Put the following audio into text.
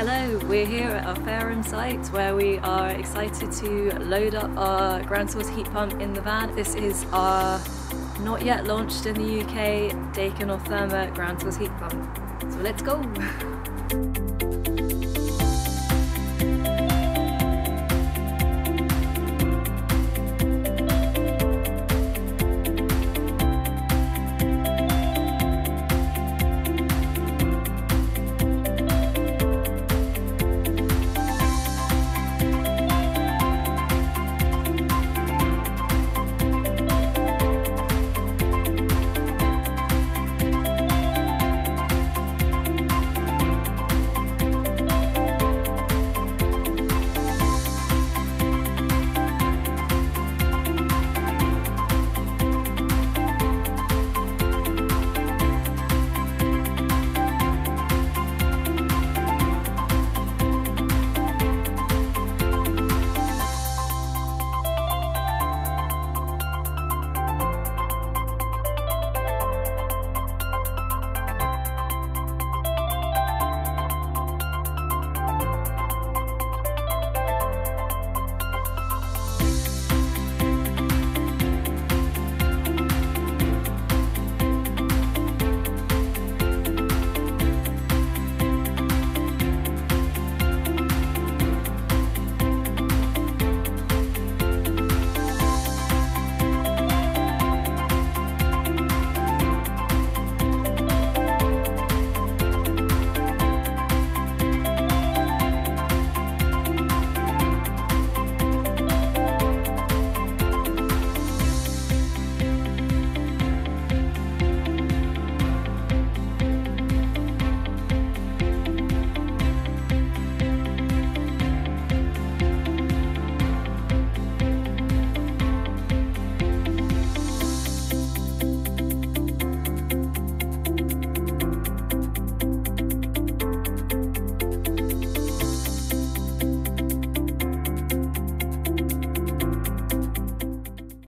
Hello, we're here at our Fareham site where we are excited to load up our ground source heat pump in the van. This is our not yet launched in the UK Daikin Altherma ground source heat pump. So let's go!